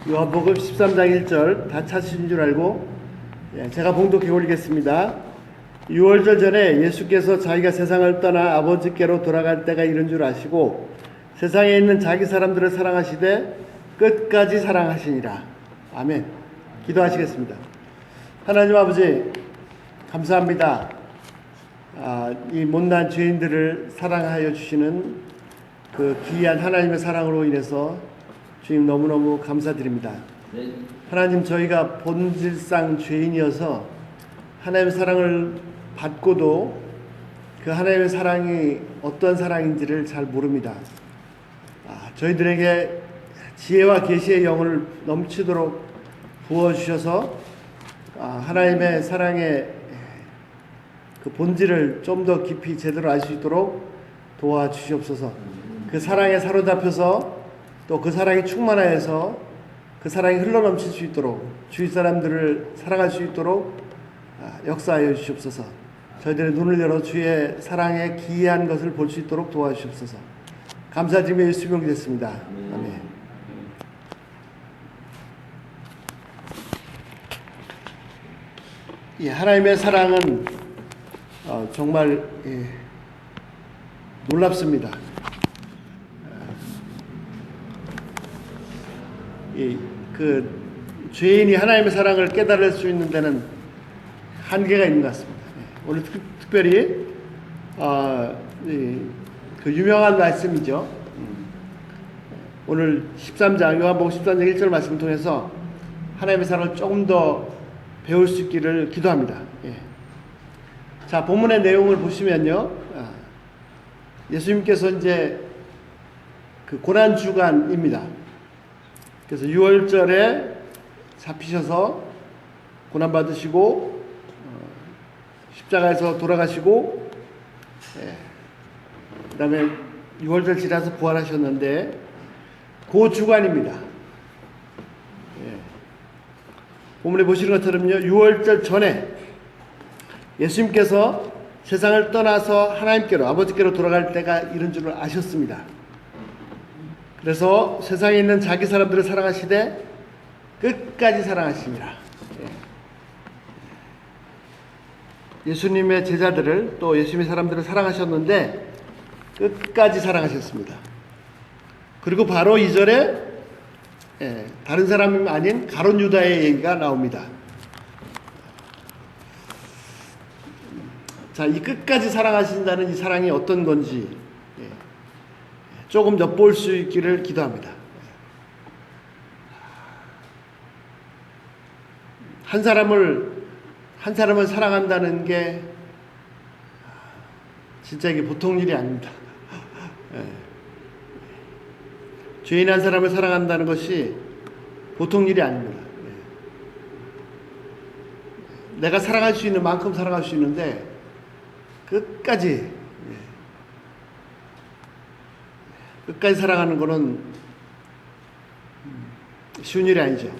요한복음 13장 1절 다 찾으신 줄 알고 제가 봉독해 올리겠습니다. 유월절 전에 예수께서 자기가 세상을 떠나 아버지께로 돌아갈 때가 이른 줄 아시고 세상에 있는 자기 사람들을 사랑하시되 끝까지 사랑하시니라. 아멘. 기도하시겠습니다. 하나님 아버지 감사합니다. 이 못난 죄인들을 사랑하여 주시는 그 귀한 하나님의 사랑으로 인해서 주님 너무너무 감사드립니다. 네. 하나님, 저희가 본질상 죄인이어서 하나님의 사랑을 받고도 그 하나님의 사랑이 어떤 사랑인지를 잘 모릅니다. 저희들에게 지혜와 계시의 영을 넘치도록 부어주셔서 하나님의 사랑의 그 본질을 좀 더 깊이 제대로 알 수 있도록 도와주시옵소서. 그 사랑에 사로잡혀서 또 그 사랑이 충만하여서 그 사랑이 흘러넘칠 수 있도록 주위 사람들을 사랑할 수 있도록 역사하여 주시옵소서. 저희들의 눈을 열어 주의 사랑의 기이한 것을 볼 수 있도록 도와주시옵소서. 감사드리며 예수 이름으로 기도했습니다. 아멘. 하나님의 사랑은 정말 놀랍습니다. 그 죄인이 하나님의 사랑을 깨달을 수 있는 데는 한계가 있는 것 같습니다. 오늘 특별히 그 유명한 말씀이죠. 오늘 13장 요한복음 13장 1절 말씀을 통해서 하나님의 사랑을 조금 더 배울 수 있기를 기도합니다. 자, 본문의 내용을 보시면요, 예수님께서 이제 그 고난 주간입니다. 그래서 6월절에 잡히셔서 고난 받으시고 십자가에서 돌아가시고 그 다음에 6월절 지나서 부활하셨는데 그 주간입니다. 본문에 보시는 것처럼요, 6월절 전에 예수님께서 세상을 떠나서 하나님께로 아버지께로 돌아갈 때가 이른 줄을 아셨습니다. 그래서 세상에 있는 자기 사람들을 사랑하시되 끝까지 사랑하시니라. 예수님의 제자들을 또 예수님의 사람들을 사랑하셨는데 끝까지 사랑하셨습니다. 그리고 바로 2절에 다른 사람이 아닌 가룟 유다의 얘기가 나옵니다. 자, 이 끝까지 사랑하신다는 이 사랑이 어떤 건지 조금 엿볼 수 있기를 기도합니다. 한 사람을 사랑한다는 게 진짜 이게 보통 일이 아닙니다. 죄인 한 사람을 사랑한다는 것이 보통 일이 아닙니다. 내가 사랑할 수 있는 만큼 사랑할 수 있는데 끝까지 사랑하는 것은 쉬운 일이 아니죠.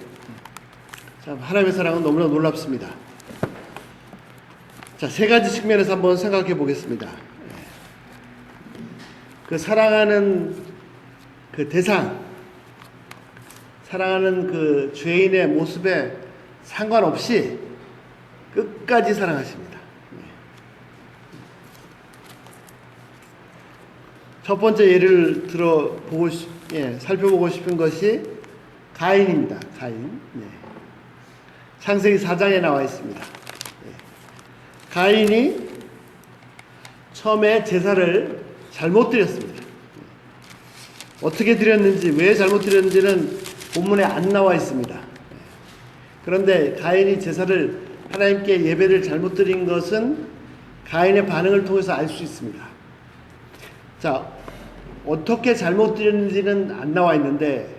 자, 하나님의 사랑은 너무나 놀랍습니다. 자, 세 가지 측면에서 한번 생각해 보겠습니다. 그 사랑하는 그 대상, 사랑하는 그 죄인의 모습에 상관없이 끝까지 사랑하십니다. 첫 번째 예를 살펴보고 싶은 것이 가인입니다. 가인. 창세기 4장에 나와 있습니다. 가인이 처음에 제사를 잘못 드렸습니다. 어떻게 드렸는지, 왜 잘못 드렸는지는 본문에 안 나와 있습니다. 그런데 가인이 제사를 하나님께 예배를 잘못 드린 것은 가인의 반응을 통해서 알 수 있습니다. 자, 어떻게 잘못 드렸는지는 안 나와 있는데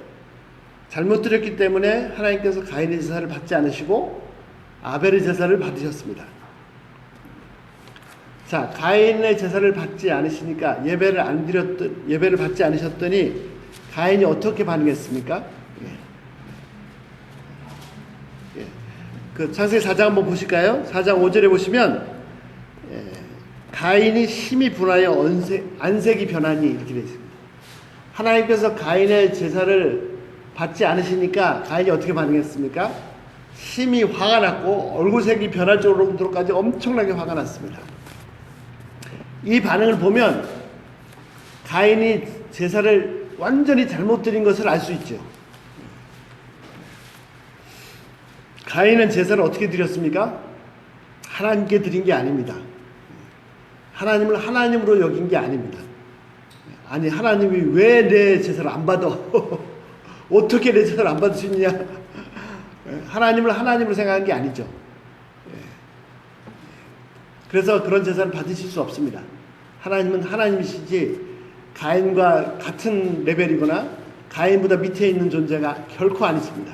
잘못 드렸기 때문에 하나님께서 가인의 제사를 받지 않으시고 아벨의 제사를 받으셨습니다. 자, 가인의 제사를 받지 않으시니까 예배를 받지 않으셨더니 가인이 어떻게 반응했습니까? 그 창세기 4장 한번 보실까요? 4장 5절에 보시면 가인이 심히 분하여 안색이 변하니 이렇게 되어 있습니다. 하나님께서 가인의 제사를 받지 않으시니까 가인이 어떻게 반응했습니까? 심히 화가 났고 얼굴색이 변할 정도로까지 엄청나게 화가 났습니다. 이 반응을 보면 가인이 제사를 완전히 잘못 드린 것을 알 수 있죠. 가인은 제사를 어떻게 드렸습니까? 하나님께 드린 게 아닙니다. 하나님을 하나님으로 여긴 게 아닙니다. 아니, 하나님이 왜 내 제사를 안 받아? 어떻게 내 제사를 안 받으시느냐? 하나님을 하나님으로 생각한 게 아니죠. 그래서 그런 제사를 받으실 수 없습니다. 하나님은 하나님이시지 가인과 같은 레벨이거나 가인보다 밑에 있는 존재가 결코 아니십니다.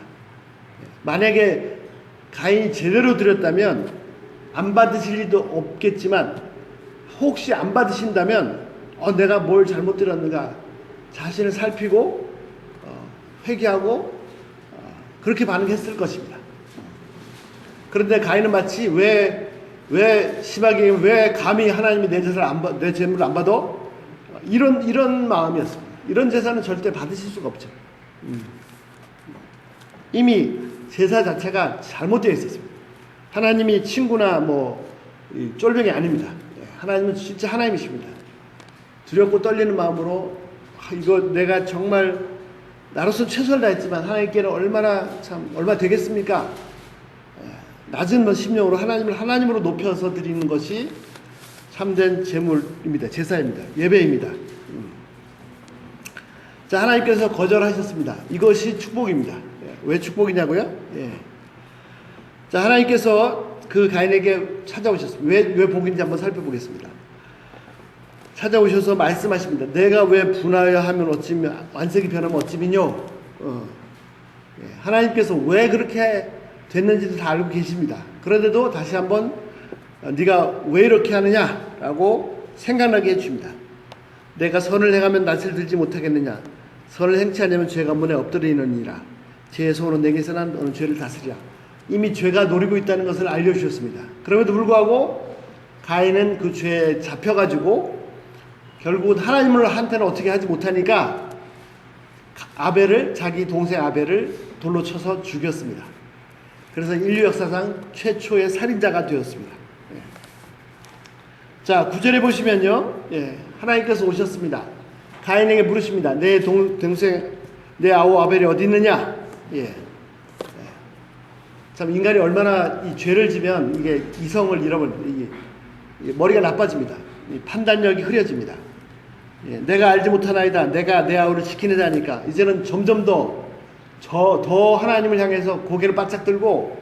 만약에 가인이 제대로 드렸다면 안 받으실 일도 없겠지만, 혹시 안 받으신다면 내가 뭘 잘못 드렸는가 자신을 살피고 회개하고 그렇게 반응했을 것입니다. 그런데 가인은 마치 왜 심하게 왜 감히 하나님이 내 제사를 내 재물을 안 받아? 이런 마음이었습니다. 이런 제사는 절대 받으실 수가 없죠. 이미 제사 자체가 잘못되어 있었습니다. 하나님이 친구나 쫄병이 아닙니다. 하나님은 진짜 하나님이십니다. 두렵고 떨리는 마음으로 이거 내가 정말 나로서 최선을 다했지만 하나님께는 얼마 되겠습니까? 낮은 심령으로 하나님을 하나님으로 높여서 드리는 것이 참된 제물입니다. 제사입니다. 예배입니다. 자, 하나님께서 거절하셨습니다. 이것이 축복입니다. 왜 축복이냐고요? 자, 하나님께서 그 가인에게 찾아오셨습니다. 왜 복인지 한번 살펴보겠습니다. 찾아오셔서 말씀하십니다. 내가 왜 분하여 하면 어찌며 안색이 변하면 어찌미뇨. 하나님께서 왜 그렇게 됐는지도 다 알고 계십니다. 그런데도 다시 한번 네가 왜 이렇게 하느냐라고 생각나게 해줍니다. 내가 선을 행하면 낯을 들지 못하겠느냐. 선을 행치 않으면 죄가 문에 엎드리느니라. 죄의 소원은 내게서 난 너는 죄를 다스리라. 이미 죄가 노리고 있다는 것을 알려주셨습니다. 그럼에도 불구하고 가인은 그 죄에 잡혀가지고 결국은 한테는 어떻게 하지 못하니까 자기 동생 아벨을 돌로 쳐서 죽였습니다. 그래서 인류 역사상 최초의 살인자가 되었습니다. 자, 9절에 보시면요, 하나님께서 오셨습니다. 가인에게 물으십니다. 내 동생, 내 아우 아벨이 어디 있느냐? 참, 인간이 얼마나 이 죄를 지면 이게 이성을 머리가 나빠집니다. 판단력이 흐려집니다. 내가 알지 못하나이다. 내가 내 아우를 지키는 자니까. 이제는 점점 더 하나님을 향해서 고개를 바짝 들고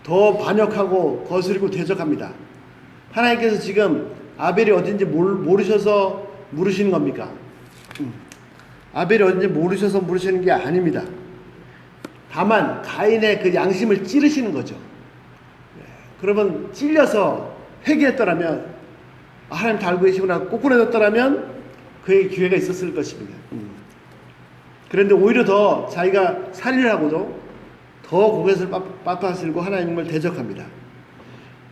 더 반역하고 거스리고 대적합니다. 하나님께서 지금 아벨이 어딘지 모르셔서 물으시는 겁니까? 아벨이 어딘지 모르셔서 물으시는 게 아닙니다. 다만 가인의 그 양심을 찌르시는 거죠. 그러면 찔려서 회개했더라면, 하나님 다 알고 계시구나 꼬꾸라졌더라면 그에게 기회가 있었을 것입니다. 그런데 오히려 더 자기가 살인을 하고도 더 고개를 빠빠들고 하나님을 대적합니다.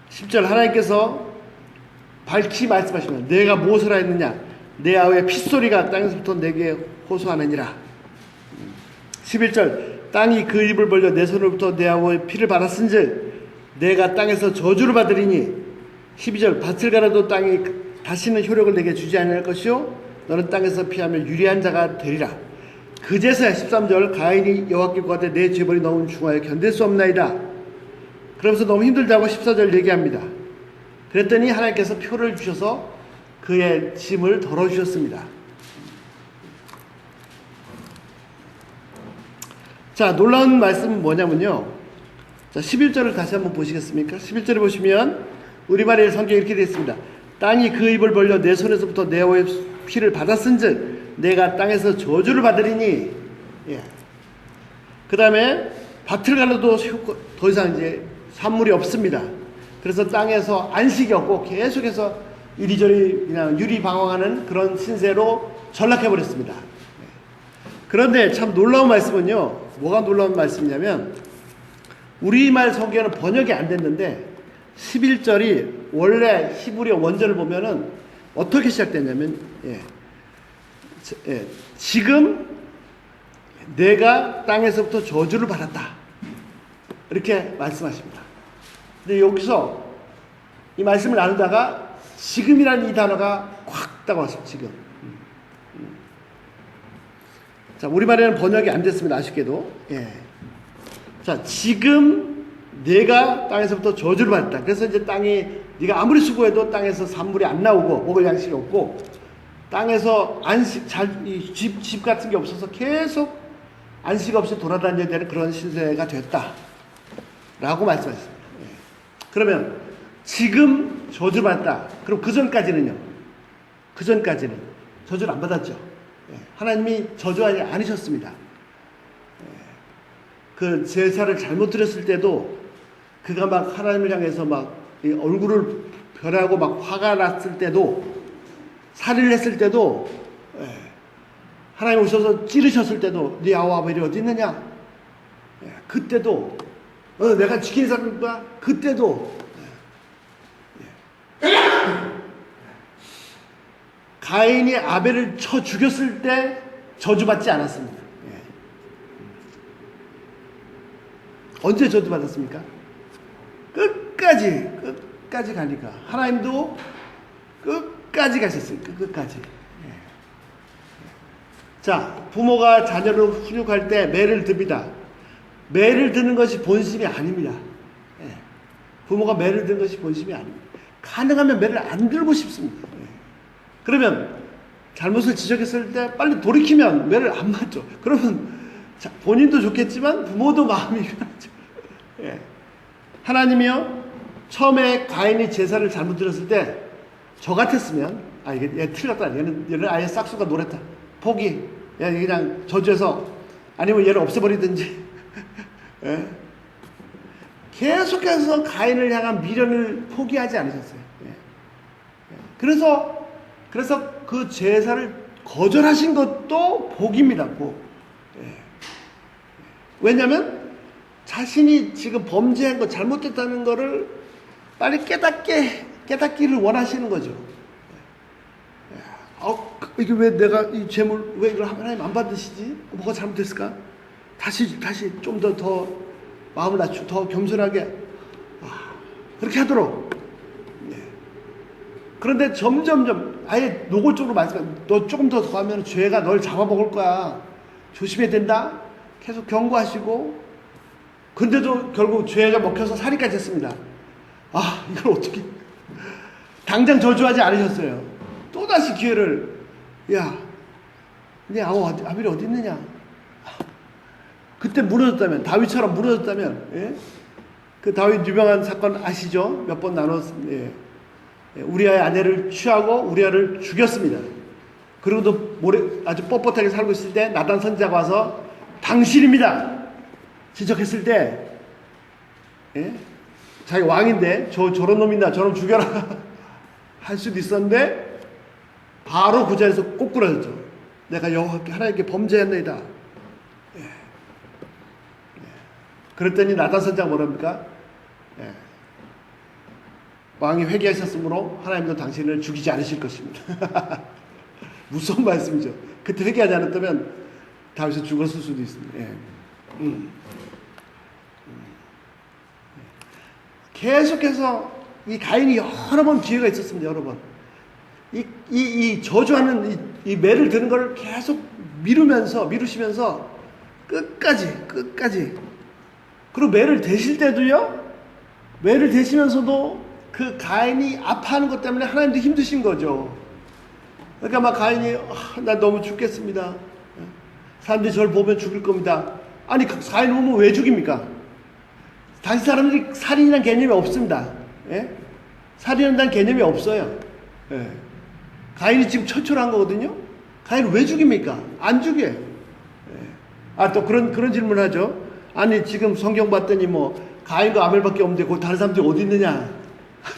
10절 하나님께서 밝히 말씀하십니다. 내가 무엇을 하였느냐? 내 아우의 핏소리가 땅에서부터 내게 호소하느니라. 11절 땅이 그 입을 벌려 내 손으로부터 내 아우의 피를 받았은즉 내가 땅에서 저주를 받으리니. 12절 밭을 갈아도 땅이 다시는 효력을 내게 주지 않을 것이요 너는 땅에서 피하며 유리한 자가 되리라. 그제서야 13절 가인이 여호와께 구하되 내 죄벌이 너무 중하여 견딜 수 없나이다. 그러면서 너무 힘들다고 14절 얘기합니다. 그랬더니 하나님께서 표를 주셔서 그의 짐을 덜어주셨습니다. 자, 놀라운 말씀은 뭐냐면요, 자, 11절을 다시 한번 보시겠습니까? 11절에 보시면 우리말의 성경에 이렇게 되어 있습니다. 땅이 그 입을 벌려 내 손에서부터 내 아우의 피를 받았은즉 내가 땅에서 저주를 받으리니. 그 다음에 밭을 갈라도 더 이상 이제 산물이 없습니다. 그래서 땅에서 안식이 없고 계속해서 이리저리 그냥 유리방황하는 그런 신세로 전락해버렸습니다. 그런데 참 놀라운 말씀은요, 뭐가 놀라운 말씀이냐면, 우리말 성경은 번역이 안 됐는데 11절이 원래 히브리어 원절을 보면은 어떻게 시작됐냐면, 지금 내가 땅에서부터 저주를 받았다. 이렇게 말씀하십니다. 근데 여기서 이 말씀을 나누다가 지금이라는 이 단어가 콱 다가왔어요. 지금. 자, 우리말에는 번역이 안 됐습니다. 아쉽게도. 예. 자, 지금 내가 땅에서부터 저주를 받았다. 그래서 이제 땅이 네가 아무리 수고해도 땅에서 산물이 안 나오고 먹을 양식이 없고 땅에서 안식 집 같은 게 없어서 계속 안식 없이 돌아다녀야 되는 그런 신세가 됐다. 라고 말씀하셨습니다. 예. 그러면 지금 저주를 받았다. 그럼 그 전까지는요? 그 전까지는 저주를 안 받았죠. 예. 하나님이 저주하지 않으셨습니다. 예. 그 제사를 잘못 드렸을 때도 그가 막 하나님을 향해서 막 얼굴을 벼라고 막 화가 났을 때도 살인을 했을 때도 예. 하나님 오셔서 찌르셨을 때도 네 아우아벨이 어디 있느냐? 예. 그때도 내가 지킨 사람과 그때도 예. 가인이 아벨을 쳐 죽였을 때 저주받지 않았습니다. 예. 언제 저주받았습니까? 끝까지 가니까 하나님도 끝까지 가셨어요. 끝까지. 예. 자, 부모가 자녀를 훈육할 때 매를 듭니다. 매를 드는 것이 본심이 아닙니다. 예. 부모가 매를 드는 것이 본심이 아닙니다. 가능하면 매를 안 들고 싶습니다. 예. 그러면 잘못을 지적했을 때 빨리 돌이키면 매를 안 맞죠. 그러면 본인도 좋겠지만 부모도 마음이 편하죠. 예. 하나님이요, 처음에 가인이 제사를 잘못 드렸을 때 저 같았으면 이게 얘 틀렸다. 얘는 아예 싹수가 노랬다. 포기. 얘 그냥 저주해서 아니면 얘를 없애버리든지. 예. 계속해서 가인을 향한 미련을 포기하지 않으셨어요. 예. 그래서 그 제사를 거절하신 것도 복입니다. 복. 예. 왜냐하면 자신이 지금 범죄한 거 잘못됐다는 거를 빨리 깨닫기를 원하시는 거죠. 이게 왜 내가 이 죄물 왜 이걸 하나님 안 받으시지? 뭐가 잘못됐을까? 다시 좀 더 마음을 낮추고 더 겸손하게 그렇게 하도록. 네. 그런데 점점점 아예 노골적으로 말씀해. 너 조금 더 하면 죄가 널 잡아먹을 거야. 조심해야 된다. 계속 경고하시고. 근데도 결국 죄가 먹혀서 살인까지 했습니다. 이걸 어떻게 당장 저주하지 않으셨어요. 또다시 기회를 네 아벨이 어디 있느냐. 그때 무너졌다면 다윗처럼 무너졌다면 예? 그 다윗 유명한 사건 아시죠? 몇 번 나눴습니다. 예. 우리아의 아내를 취하고 우리아를 죽였습니다. 그리고도 아주 뻣뻣하게 살고 있을 때 나단 선지자가 와서 당신입니다 지적했을 때 예? 자기 왕인데 저런 놈이나 저런 죽여라 할 수도 있었는데 바로 그 자리에서 꼬꾸라졌죠. 내가 여호와께 하나님께 범죄했나이다. 예. 그랬더니 나단 선지자가 뭐랍니까? 예. 왕이 회개하셨으므로 하나님도 당신을 죽이지 않으실 것입니다. 무서운 말씀이죠. 그때 회개하지 않았다면 다윗이 죽었을 수도 있습니다. 예. 계속해서 이 가인이 여러 번 기회가 있었습니다. 여러 번. 이 저주하는 이 매를 드는 걸 계속 미루시면서 끝까지. 그리고 매를 대실 때도요, 매를 대시면서도 그 가인이 아파하는 것 때문에 하나님도 힘드신 거죠. 그러니까 막 가인이 나 너무 죽겠습니다. 사람들이 저를 보면 죽일 겁니다. 아니 가인 보면 왜 죽입니까? 당시 사람들이 살인이라는 개념이 없습니다. 예? 살인한다는 개념이 없어요. 예. 가인이 지금 처철한 거거든요. 가인을 왜 죽입니까? 안 죽여요. 예. 또 그런 질문을 하죠. 아니 지금 성경 봤더니 뭐 가인과 아벨밖에 없는데 그 다른 사람들이 어디 있느냐?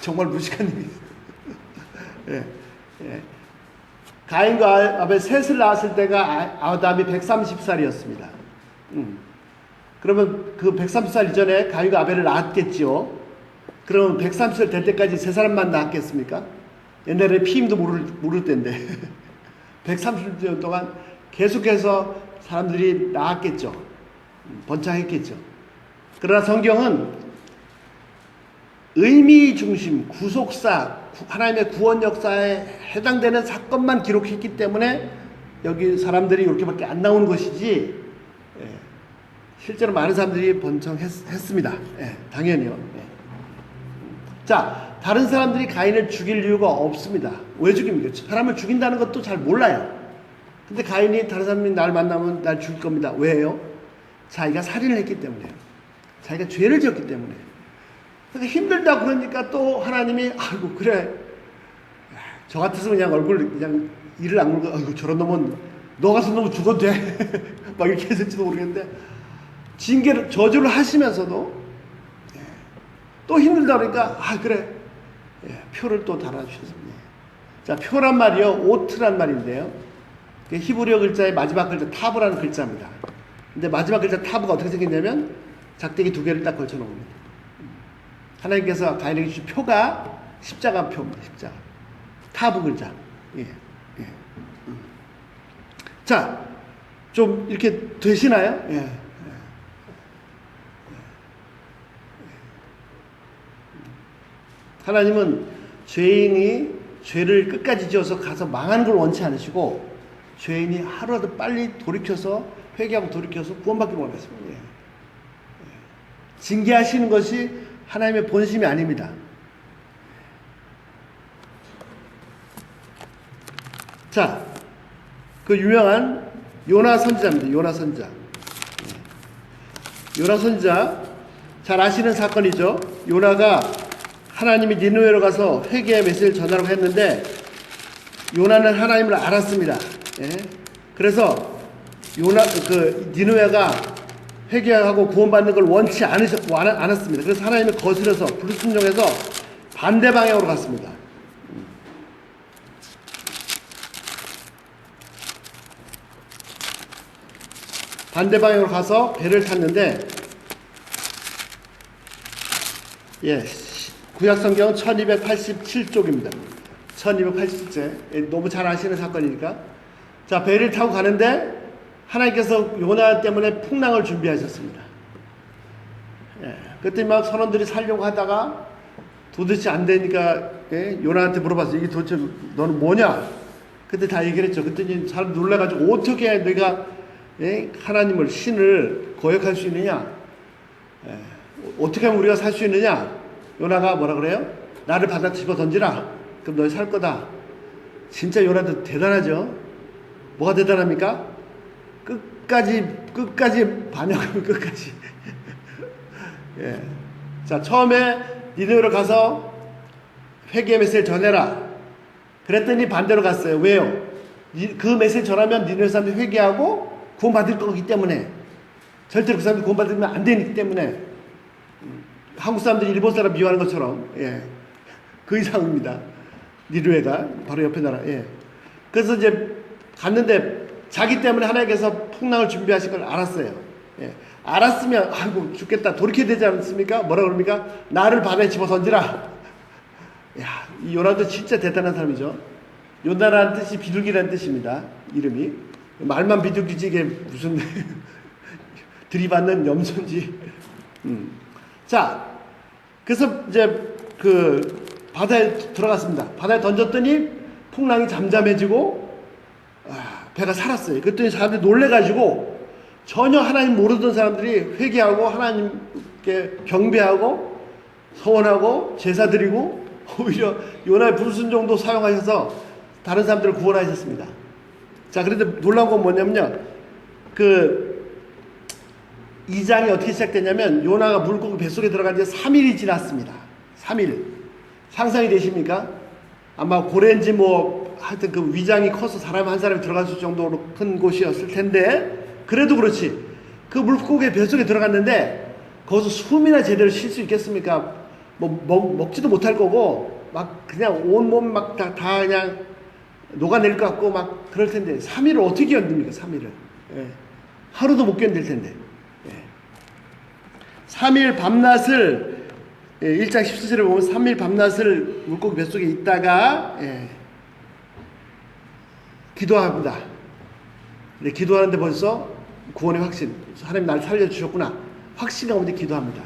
정말 무식한 얘기. 예. 예. 가인과 아벨 셋을 낳았을 때가 아담이 130살이었습니다. 그러면 그 130살 이전에 가인과 아벨을 낳았겠지요. 그러면 130살 될 때까지 세 사람만 낳았겠습니까? 옛날에 피임도 모를 때인데 130년 동안 계속해서 사람들이 나았겠죠. 번창했겠죠. 그러나 성경은 의미 중심, 구속사, 하나님의 구원 역사에 해당되는 사건만 기록했기 때문에 여기 사람들이 이렇게밖에 안 나오는 것이지, 실제로 많은 사람들이 번창했습니다. 당연히요. 자, 다른 사람들이 가인을 죽일 이유가 없습니다. 왜 죽입니까? 사람을 죽인다는 것도 잘 몰라요. 근데 가인이 다른 사람이 날 만나면 날 죽일 겁니다. 왜요? 자기가 살인을 했기 때문에요. 자기가 죄를 지었기 때문에. 그러니까 힘들다 그러니까 또 하나님이 아이고 그래 저 같았으면 그냥 얼굴 그냥 이를 악물고 아이고 저런 놈은 너 같은 놈은 죽어도 돼 막 이렇게 했을지도 모르겠는데 징계를 저주를 하시면서도 또 힘들다 그러니까 아 그래 표를 또 달아주셨습니다. 자, 표란 말이요 오트란 말인데요, 히브리어 글자의 마지막 글자 타브라는 글자입니다. 근데 마지막 글자 타브가 어떻게 생겼냐면 작대기 두 개를 딱 걸쳐 놓은 겁니다. 하나님께서 가인에게 주신 표가 십자가 표입니다. 십자가 타브 글자. 자, 좀 이렇게 되시나요? 하나님은 죄인이 죄를 끝까지 지어서 가서 망하는 걸 원치 않으시고 죄인이 하루라도 빨리 돌이켜서 회개하고 돌이켜서 구원받기를 원하십니다. 징계하시는 것이 하나님의 본심이 아닙니다. 자, 그 유명한 요나 선지자입니다. 요나 선지자. 요나 선지자 잘 아시는 사건이죠. 요나가 하나님이 니느웨로 가서 회개의 메시지를 전하라고 했는데 요나는 하나님을 알았습니다. 그래서 니느웨가 회개하고 구원받는 걸 원치 않았습니다. 그래서 하나님이 거스려서 불순종해서 반대 방향으로 갔습니다. 반대 방향으로 가서 배를 탔는데, 구약성경은 1287쪽입니다. 1287제. 너무 잘 아시는 사건이니까. 자, 배를 타고 가는데 하나님께서 요나 때문에 풍랑을 준비하셨습니다. 그때 막 선원들이 살려고 하다가 도대체 안 되니까 요나한테 물어봤어요. 이게 도대체 너는 뭐냐? 그때 다 얘기를 했죠. 그랬더니 사람 놀라가지고 어떻게 내가 하나님을 신을 거역할 수 있느냐? 어떻게 하면 우리가 살 수 있느냐? 요나가 뭐라 그래요? 나를 바다 집어 던지라. 그럼 너희 살 거다. 진짜 요나도 대단하죠. 뭐가 대단합니까? 끝까지 반역하면 끝까지. 자, 처음에 니느웨로 가서 회개의 메시지를 전해라. 그랬더니 반대로 갔어요. 왜요? 그 메시지 전하면 니느웨 사람들이 회개하고 구원받을 거기 때문에. 절대로 그 사람들이 구원받으면 안 되기 때문에. 한국 사람들이 일본 사람 미워하는 것처럼, 그 이상입니다. 니느웨가 바로 옆에 나라. 그래서 이제 갔는데 자기 때문에 하나님께서 풍랑을 준비하신 걸 알았어요. 알았으면 아이고 죽겠다 돌이켜야 되지 않습니까? 뭐라 그럽니까? 나를 바다에 집어 던지라. 이 요나도 진짜 대단한 사람이죠. 요나라는 뜻이 비둘기라는 뜻입니다. 이름이. 말만 비둘기지 이게 무슨 들이받는 염소인지. 자, 그래서 이제 그 바다에 들어갔습니다. 바다에 던졌더니 풍랑이 잠잠해지고 배가 살았어요. 그랬더니 사람들이 놀래가지고 전혀 하나님 모르던 사람들이 회개하고 하나님께 경배하고 서원하고 제사 드리고 오히려 요나의 불순종도 사용하셔서 다른 사람들을 구원하셨습니다. 자, 그런데 놀라운 건 뭐냐면요. 그 2장이 어떻게 시작되냐면 요나가 물고기 뱃속에 들어간 지 3일이 지났습니다. 3일. 상상이 되십니까? 아마 고래인지 뭐 하여튼 그 위장이 커서 사람 한 사람이 들어갈 수 정도로 큰 곳이었을 텐데 그래도 그렇지. 그 물고기의 뱃속에 들어갔는데 거기서 숨이나 제대로 쉴 수 있겠습니까? 뭐 먹지도 못할 거고 막 그냥 온몸 막 다 그냥 녹아낼 것 같고 막 그럴 텐데 3일을 어떻게 견딥니까? 3일을. 하루도 못 견딜 텐데. 3일 밤낮을 1장 14절에 보면 3일 밤낮을 물고기 뱃속에 있다가 기도합니다. 기도하는데 벌써 구원의 확신, 하나님 날 살려주셨구나 확신 가운데 기도합니다.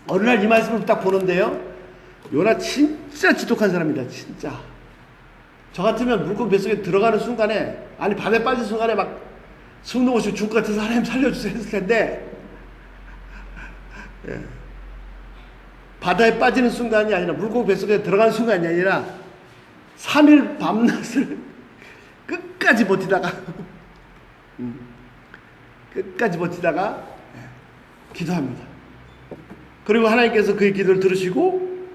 어느 날 이 말씀을 딱 보는데요, 요나 진짜 지독한 사람이다. 진짜 저 같으면 물고기 뱃속에 들어가는 순간에, 아니 밤에 빠진 순간에 막 숨 넘어지고 죽을 것 같아서 하나님 살려주세요 했을 텐데, 예. 바다에 빠지는 순간이 아니라 물고기 뱃속에 들어가는 순간이 아니라 3일 밤낮을 끝까지 버티다가 끝까지 버티다가 기도합니다. 그리고 하나님께서 그의 기도를 들으시고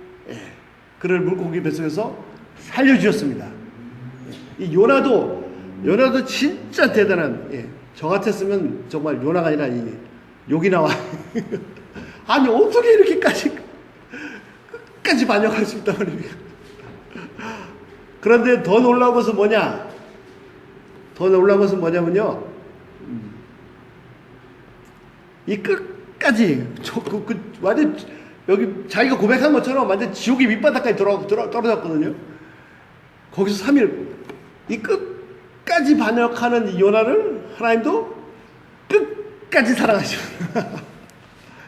그를 물고기 뱃속에서 살려주셨습니다. 이 요나도 진짜 대단한, 저 같았으면 정말 요나가 아니라 이 욕이 나와. 아니 어떻게 이렇게까지 끝까지 반역할 수 있단 말입니까? 그런데 더 놀라운 것은 뭐냐? 더 놀라운 것은 뭐냐면요, 이 끝까지 완전 여기 자기가 고백한 것처럼 완전 지옥의 밑바닥까지 떨어졌거든요. 거기서 3일 이 끝까지 반역하는 이 요나를 하나님도 끝까지 사랑하십니다.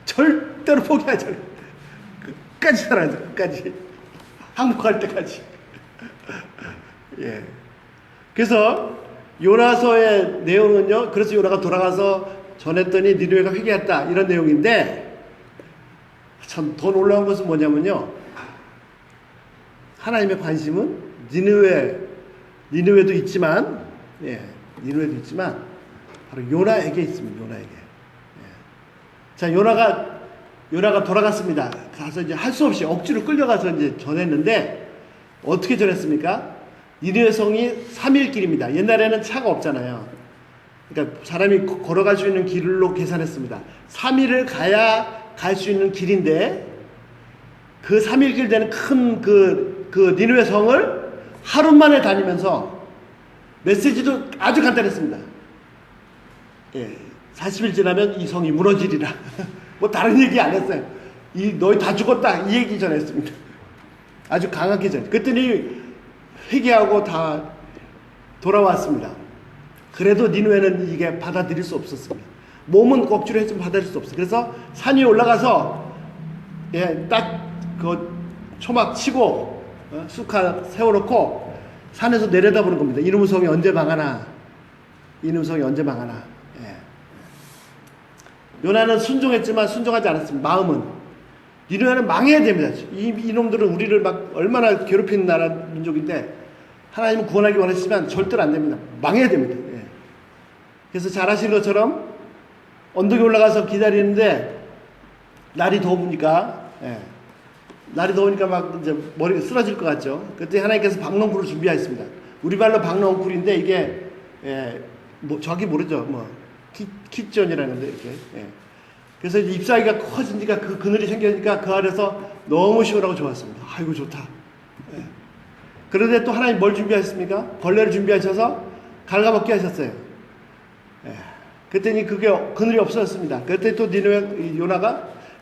절대로 포기하지 않아요. 끝까지 사랑하죠. 끝까지 항복할 때까지. 예. 그래서 요나서의 내용은요, 그래서 요나가 돌아가서 전했더니 니느웨가 회개했다 이런 내용인데, 참 더 놀라운 것은 뭐냐면요, 하나님의 관심은 니느웨도 있지만, 니느웨도 있지만 바로 요나에게 있습니다. 요나에게. 자, 요나가 돌아갔습니다. 가서 이제 할 수 없이 억지로 끌려가서 이제 전했는데 어떻게 전했습니까? 니느웨 성이 3일 길입니다. 옛날에는 차가 없잖아요. 그러니까 사람이 걸어갈 수 있는 길로 계산했습니다. 3일을 가야 갈 수 있는 길인데, 그 3일 길 되는 큰 그 니느웨 성을 하루 만에 다니면서 메시지도 아주 간단했습니다. 40일 지나면 이 성이 무너지리라. 뭐 다른 얘기 안 했어요. 너희 다 죽었다 이 얘기 전했습니다. 아주 강하게 전. 그랬더니 회개하고 다 돌아왔습니다. 그래도 니느웨는 이게 받아들일 수 없었습니다. 몸은 억지로 했지만 받아들일 수 없어요. 그래서 산 위에 올라가서 딱 그 초막 치고 쑥 세워놓고 산에서 내려다보는 겁니다. 이놈의 성이 언제 망하나, 이놈의 성이 언제 망하나. 요나는 순종했지만 순종하지 않았습니다. 마음은. 니느웨는 망해야 됩니다. 이놈들은 우리를 막 얼마나 괴롭히는 나라 민족인데, 하나님은 구원하기 원하시지만 절대로 안 됩니다. 망해야 됩니다. 그래서 잘 아시는 것처럼 언덕에 올라가서 기다리는데 날이 더우니까 막 이제 머리가 쓰러질 것 같죠. 그때 하나님께서 박농쿨을 준비하셨습니다. 우리 말로 박농쿨인데 이게 저기 모르죠. kit전이라는 건데 이렇게. 그래서 이제 잎사귀가 커지니까 그 그늘이 생기니까 그 아래서 너무 시원하고 좋았습니다. 아이고 좋다. 그런데 또 하나님 뭘 준비하셨습니까? 벌레를 준비하셔서 갉아먹게 하셨어요. 그랬더니 그게 그늘이 없어졌습니다. 그랬더니 또 니느웨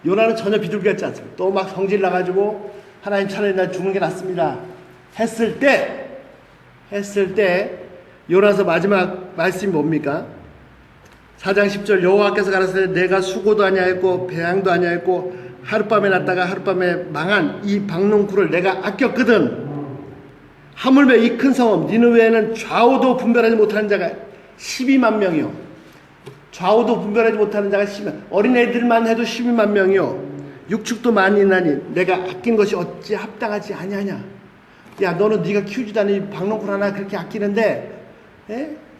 요나는 전혀 비둘기같지 않습니다. 또 막 성질 나가지고 하나님 차라리 날 죽는 게 낫습니다 했을 때 요나서 마지막 말씀이 뭡니까? 4장 10절 여호와께서 가라사대 내가 수고도 아니하였고 배양도 아니하였고 하룻밤에 났다가 하룻밤에 망한 이 박농쿨을 내가 아꼈거든. 하물며 이 큰 성읍 니느웨에는 좌우도 분별하지 못하는 자가 12만 명이요. 좌우도 분별하지 못하는 자가 12만, 어린애들만 해도 12만 명이요. 육축도 많이 나니 내가 아낀 것이 어찌 합당하지 아니하냐. 야, 너는 네가 키우지도 않은 박농쿨 하나 그렇게 아끼는데,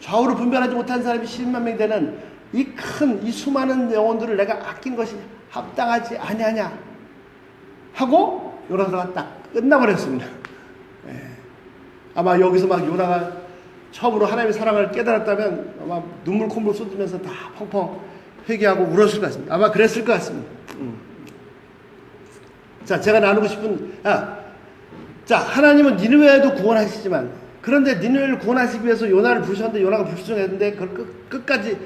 좌우를 분별하지 못하는 사람이 12만 명이 되는 이 수많은 영혼들을 내가 아낀 것이 합당하지 아니하냐 하고 요나가 딱 끝나버렸습니다. 아마 여기서 막 요나가 처음으로 하나님의 사랑을 깨달았다면 아마 눈물 콧물 쏟으면서 다 펑펑 회개하고 울었을 것 같습니다. 아마 그랬을 것 같습니다. 자, 제가 나누고 싶은, 자, 하나님은 니느웨도 구원하시지만, 그런데 니느웨를 구원하시기 위해서 요나를 부르셨는데 요나가 불순종했는데 그걸 끝까지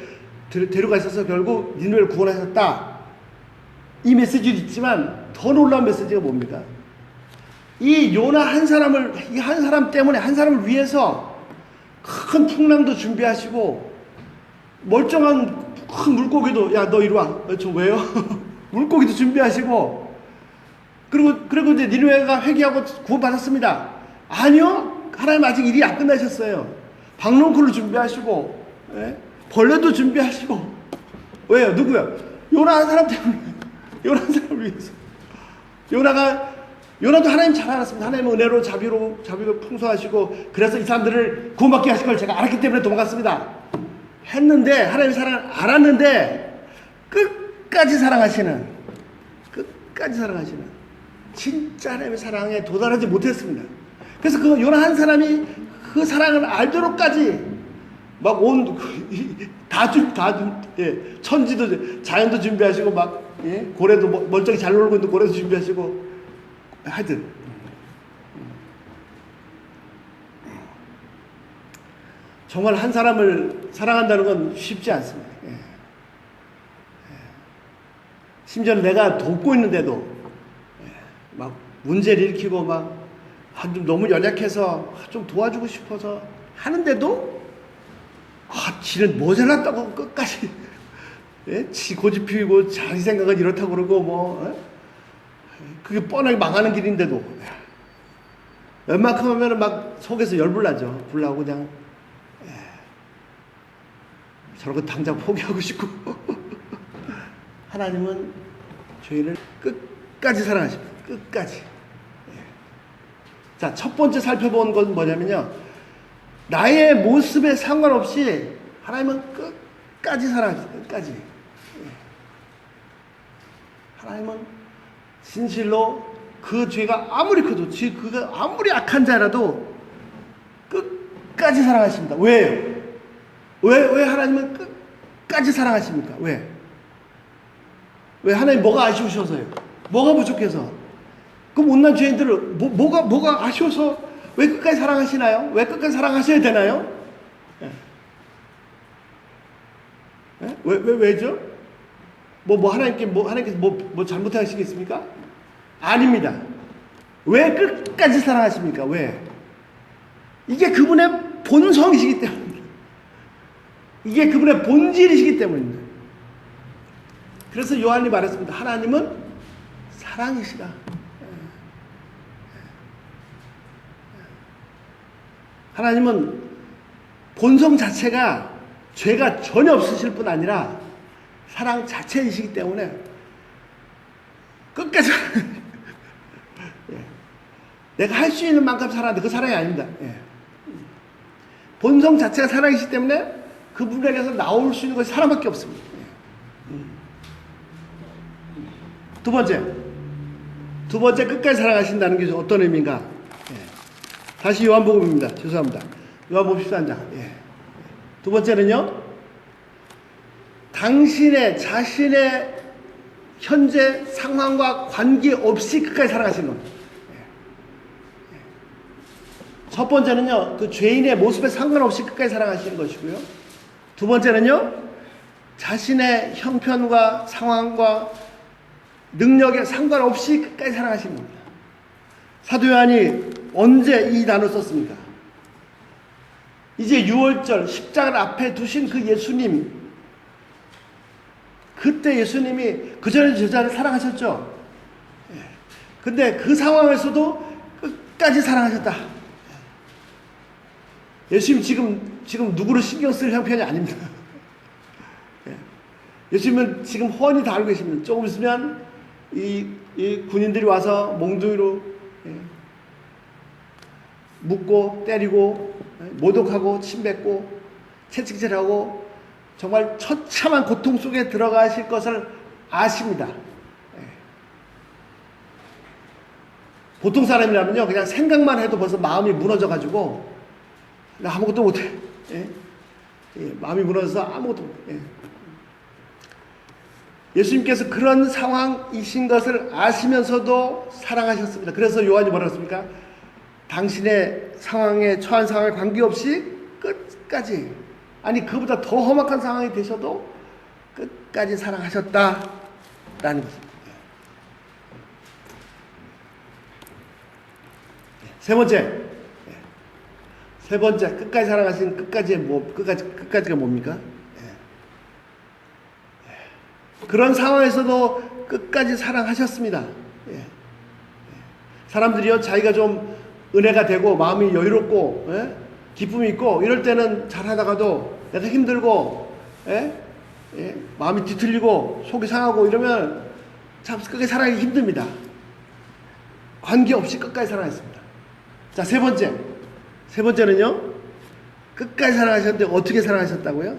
데려가 있어서 결국 니느웨를 구원하셨다. 이 메시지도 있지만 더 놀라운 메시지가 뭡니까? 이 요나 한 사람 때문에, 한 사람을 위해서 큰 풍랑도 준비하시고 멀쩡한 큰 물고기도 야 너 이리 와. 저 왜요? 물고기도 준비하시고 그리고 이제 니느웨가 회개하고 구원받았습니다. 아니요. 하나님 아직 일이 안 끝나셨어요. 박농쿨을 준비하시고 예? 벌레도 준비하시고 왜요? 누구요? 요나 한 사람 때문에 요나 한 사람을 위해서 요나도 하나님 잘 알았습니다. 하나님은 은혜로 자비로 풍성하시고 그래서 이 사람들을 구원받게 하실 걸 제가 알았기 때문에 도망갔습니다. 했는데 하나님의 사랑을 알았는데 끝까지 사랑하시는 진짜 하나님의 사랑에 도달하지 못했습니다. 그래서 그 요나 한 사람이 그 사랑을 알도록까지 막 예, 천지도 자연도 준비하시고 막 예? 고래도 멀쩡히 잘 놀고 있는 고래도 준비하시고 하여튼 정말 한 사람을 사랑한다는 건 쉽지 않습니다. 예. 예. 심지어 내가 돕고 있는데도 예. 막 문제를 일으키고 막 좀 너무 연약해서 좀 도와주고 싶어서 하는데도 지는 모자랐다고 끝까지 예? 지 고집 피우고 자기 생각은 이렇다고 그러고 뭐 예? 그게 뻔하게 망하는 길인데도 웬만큼 하면은 막 속에서 열불나죠. 불나고 그냥 저런 거 당장 포기하고 싶고 하나님은 저희를 끝까지 사랑하십니다. 끝까지. 자, 첫 번째 살펴본 건 뭐냐면요. 나의 모습에 상관없이 하나님은 끝까지 사랑하십니다. 끝까지. 하나님은 진실로 그 죄가 아무리 커도 그가 아무리 악한 자라도 끝까지 사랑하십니다. 왜요? 왜 하나님은 끝까지 사랑하십니까? 왜 하나님 뭐가 아쉬우셔서요? 뭐가 부족해서? 그 못난 죄인들을 뭐가 아쉬워서 왜 끝까지 사랑하시나요? 왜 끝까지 사랑하셔야 되나요? 예. 예? 왜죠? 하나님께서 뭐 잘못하시겠습니까? 아닙니다. 왜 끝까지 사랑하십니까? 왜? 이게 그분의 본성이시기 때문입니다. 이게 그분의 본질이시기 때문입니다. 그래서 요한이 말했습니다. 하나님은 사랑이시다. 하나님은 본성 자체가 죄가 전혀 없으실 뿐 아니라 사랑 자체이시기 때문에 끝까지 내가 할 수 있는 만큼 사랑하는데 그 사랑이 아닙니다. 본성 자체가 사랑이시기 때문에 그분에게서 나올 수 있는 것이 사랑밖에 없습니다. 두 번째 끝까지 사랑하신다는 게 어떤 의미인가? 다시 요한복음입니다. 죄송합니다. 요한복음 13장. 두 번째는요. 자신의 현재 상황과 관계없이 끝까지 사랑하시는 겁니다. 첫 번째는요. 그 죄인의 모습에 상관없이 끝까지 사랑하시는 것이고요. 두 번째는요. 자신의 형편과 상황과 능력에 상관없이 끝까지 사랑하시는 겁니다. 사도 요한이 언제 이 단어 썼습니까? 이제 6월절 십자가를 앞에 두신 그 예수님, 그때 예수님이 그전에 제자를 사랑하셨죠. 근데 그 상황에서도 끝까지 사랑하셨다. 예수님 지금 누구를 신경 쓸 형편이 아닙니다. 예수님은 지금 훤히 다 알고 계십니다. 조금 있으면 이 군인들이 와서 몽둥이로 묻고 때리고 모독하고 침뱉고 채찍질하고 정말 처참한 고통 속에 들어가실 것을 아십니다. 보통 사람이라면요 그냥 생각만 해도 벌써 마음이 무너져가지고 나 아무것도 못해. 마음이 무너져서 아무것도 못해. 예수님께서 그런 상황이신 것을 아시면서도 사랑하셨습니다. 그래서 요한이 뭐라고 했습니까? 당신의 상황에 처한 상황에 관계없이 끝까지, 아니 그보다 더 험악한 상황이 되셔도 끝까지 사랑하셨다라는 것입니다. 세 번째 끝까지 사랑하신 끝까지가 뭡니까? 그런 상황에서도 끝까지 사랑하셨습니다. 예. 사람들이요, 자기가 좀 은혜가 되고 마음이 여유롭고, 예? 기쁨이 있고 이럴 때는 잘하다가도 내가 힘들고, 예? 예? 마음이 뒤틀리고 속이 상하고 이러면 참 끝까지 사랑하기 힘듭니다. 관계없이 끝까지 사랑했습니다. 자, 세 번째는요, 끝까지 사랑하셨는데 어떻게 사랑하셨다고요?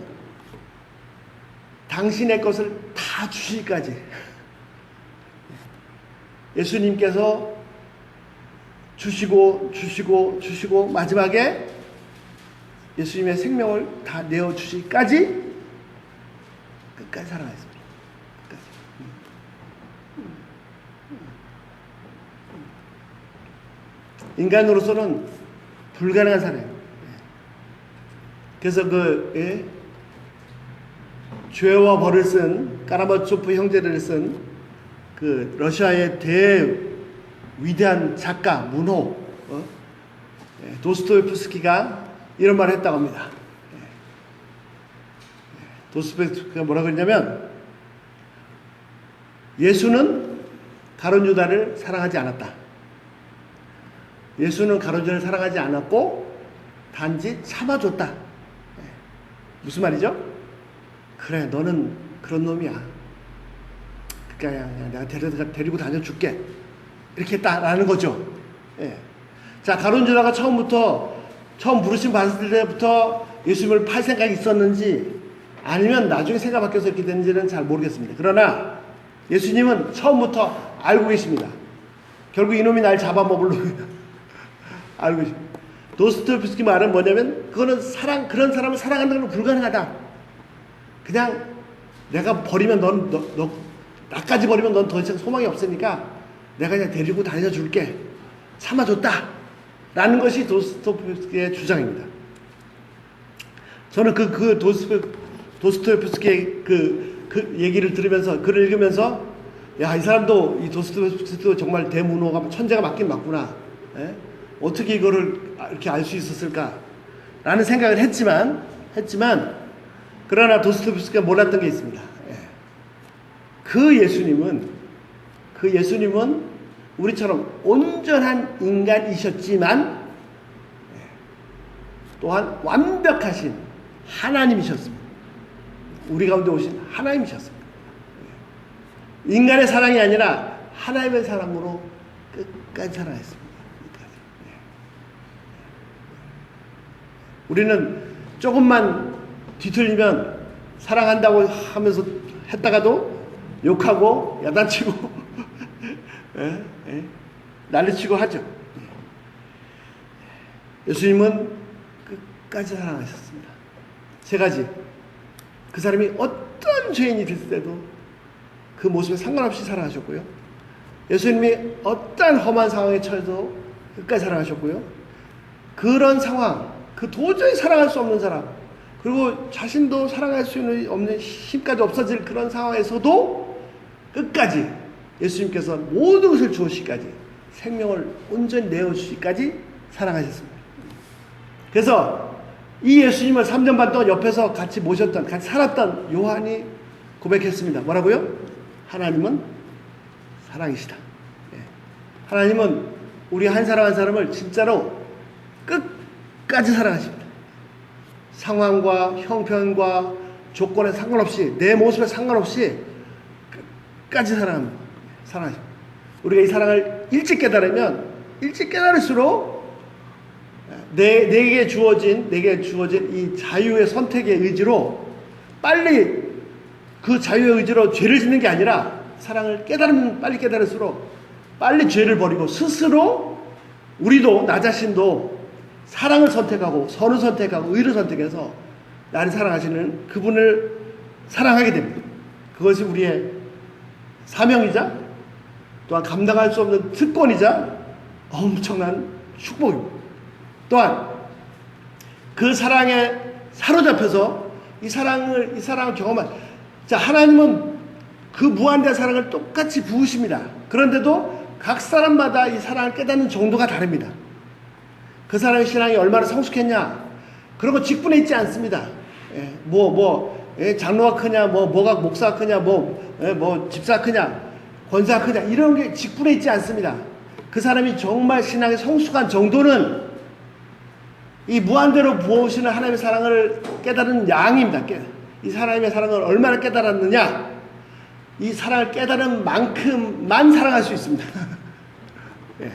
당신의 것을 다 주시기까지. 예수님께서 주시고 마지막에 예수님의 생명을 다 내어주시기까지 끝까지 사랑했습니다. 끝까지. 인간으로서는 불가능한 사랑이에요. 그래서 죄와 벌을 쓴 까라마초프 형제들을 쓴 그 러시아의 위대한 작가 문호 도스토옙스키가 이런 말을 했다고 합니다. 도스토옙스키가 뭐라고 했냐면, 예수는 가룟 유다를 사랑하지 않았다. 예수는 가룟 유다를 사랑하지 않았고 단지 참아줬다. 무슨 말이죠? 그래, 너는 그런 놈이야. 그러니까 내가 데리고 다녀줄게. 이렇게 했다라는 거죠. 예. 자, 가룟 유다가 처음 부르심 받았을 때부터 예수님을 팔 생각이 있었는지 아니면 나중에 생각 바뀌어서 이렇게 됐는지는 잘 모르겠습니다. 그러나 예수님은 처음부터 알고 계십니다. 결국 이놈이 날 잡아먹을 놈이다. 알고 계십니다. 도스토옙스키 말은 뭐냐면, 그거는 그런 사람을 사랑한다는 건 불가능하다. 그냥 내가 버리면 나까지 버리면 넌 더 이상 소망이 없으니까 내가 그냥 데리고 다녀줄게. 참아줬다. 라는 것이 도스토옙스키의 주장입니다. 저는 도스토옙스키의 그 얘기를 들으면서, 글을 읽으면서, 야, 이 사람도, 이 도스토옙스키도 정말 대문호가 천재가 맞긴 맞구나. 예? 어떻게 이거를 이렇게 알 수 있었을까? 라는 생각을 했지만, 그러나 도스토옙스키가 몰랐던 게 있습니다. 예. 그 예수님은 우리처럼 온전한 인간이셨지만, 또한 완벽하신 하나님이셨습니다. 우리 가운데 오신 하나님이셨습니다. 인간의 사랑이 아니라 하나님의 사랑으로 끝까지 사랑했습니다. 우리는 조금만 뒤틀리면 사랑한다고 하면서 했다가도 욕하고 야단치고 난리치고 하죠. 예수님은 끝까지 사랑하셨습니다. 세 가지. 그 사람이 어떤 죄인이 됐을 때도 그 모습에 상관없이 사랑하셨고요. 예수님이 어떤 험한 상황에 처해도 끝까지 사랑하셨고요. 그런 상황, 그 도저히 사랑할 수 없는 사람, 그리고 자신도 사랑할 수 없는 힘까지 없어질 그런 상황에서도 끝까지 예수님께서 모든 것을 주시기까지, 생명을 온전히 내어주시기까지 사랑하셨습니다. 그래서 이 예수님을 3년 반 동안 옆에서 같이 모셨던, 같이 살았던 요한이 고백했습니다. 뭐라고요? 하나님은 사랑이시다. 하나님은 우리 한 사람 한 사람을 진짜로 끝까지 사랑하십니다. 상황과 형편과 조건에 상관없이, 내 모습에 상관없이 끝까지 사랑합니다. 사랑하십니다. 우리가 이 사랑을 일찍 깨달으면, 일찍 깨달을수록 내게 주어진 이 자유의 선택의 의지로 빨리, 그 자유의 의지로 죄를 짓는 게 아니라, 사랑을 빨리 깨달을수록 빨리 죄를 버리고 스스로, 우리도, 나 자신도 사랑을 선택하고 선을 선택하고 의를 선택해서 나를 사랑하시는 그분을 사랑하게 됩니다. 그것이 우리의 사명이자 또한 감당할 수 없는 특권이자 엄청난 축복입니다. 또한 그 사랑에 사로잡혀서 이 사랑을 경험한, 자, 하나님은 그 무한대한 사랑을 똑같이 부으십니다. 그런데도 각 사람마다 이 사랑을 깨닫는 정도가 다릅니다. 그 사람의 신앙이 얼마나 성숙했냐, 그런 거 직분에 있지 않습니다. 장로가 크냐, 뭐가 목사가 크냐, 뭐 집사 크냐, 권사가 크냐, 이런 게 직분에 있지 않습니다. 그 사람이 정말 신앙의 성숙한 정도는 이 무한대로 부어오시는 하나님의 사랑을 깨달은 양입니다. 이 하나님의 사랑을 얼마나 깨달았느냐, 이 사랑을 깨달은 만큼만 사랑할 수 있습니다. 예.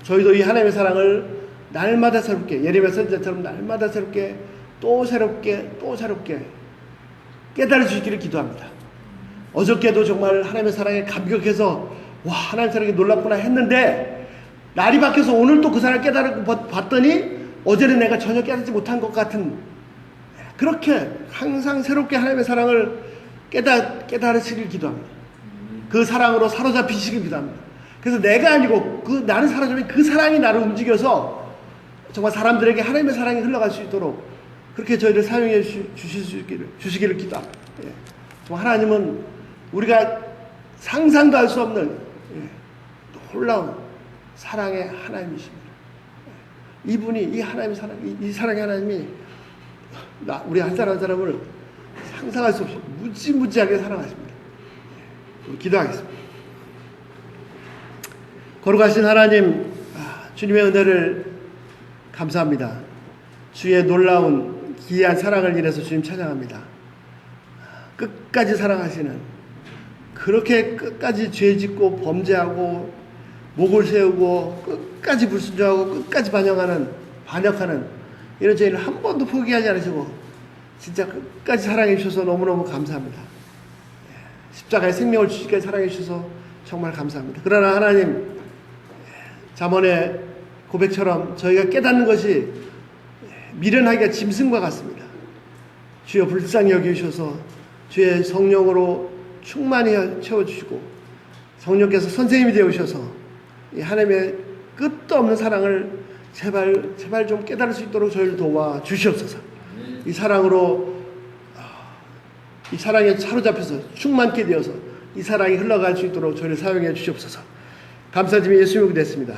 저희도 이 하나님의 사랑을 날마다 새롭게, 예레미야 선지자처럼 날마다 새롭게 또 새롭게 깨달을 수 있기를 기도합니다. 어저께도 정말 하나님의 사랑에 감격해서 와, 하나님의 사랑이 놀랍구나 했는데, 날이 바뀌어서 오늘 또 그 사랑을 깨달고 봤더니 어제는 내가 전혀 깨닫지 못한 것 같은, 그렇게 항상 새롭게 하나님의 사랑을 깨달으시길 기도합니다. 그 사랑으로 사로잡히시길 기도합니다. 그래서 내가 아니고 나는 사로잡힌 그 사랑이 나를 움직여서 정말 사람들에게 하나님의 사랑이 흘러갈 수 있도록 그렇게 저희를 사용해 주시기를 기도합니다. 예. 정말 하나님은 우리가 상상도 할 수 없는 놀라운 사랑의 하나님이십니다. 이분이, 이 하나님의 사랑, 이 사랑의 하나님이 우리 한 사람 한 사람을 상상할 수 없이 무지무지하게 사랑하십니다. 기도하겠습니다. 거룩하신 하나님, 주님의 은혜를 감사합니다. 주의 놀라운 기이한 사랑을 인해서 주님 찬양합니다. 끝까지 사랑하시는, 그렇게 끝까지 죄짓고 범죄하고 목을 세우고 끝까지 불순종하고 끝까지 반역하는 이런 저희를 한 번도 포기하지 않으시고 진짜 끝까지 사랑해 주셔서 너무너무 감사합니다. 십자가의 생명을 주시기까지 사랑해 주셔서 정말 감사합니다. 그러나 하나님, 잠언의 고백처럼 저희가 깨닫는 것이 미련하기가 짐승과 같습니다. 주여 불쌍히 여기셔서 주의 성령으로 충만히 채워주시고 성령께서 선생님이 되어주셔서 이 하나님의 끝도 없는 사랑을 제발 좀 깨달을 수 있도록 저희를 도와주시옵소서. 이 사랑으로, 이 사랑에 사로잡혀서 충만케 되어서 이 사랑이 흘러갈 수 있도록 저희를 사용해 주시옵소서. 감사드리며 예수님을 드렸습니다.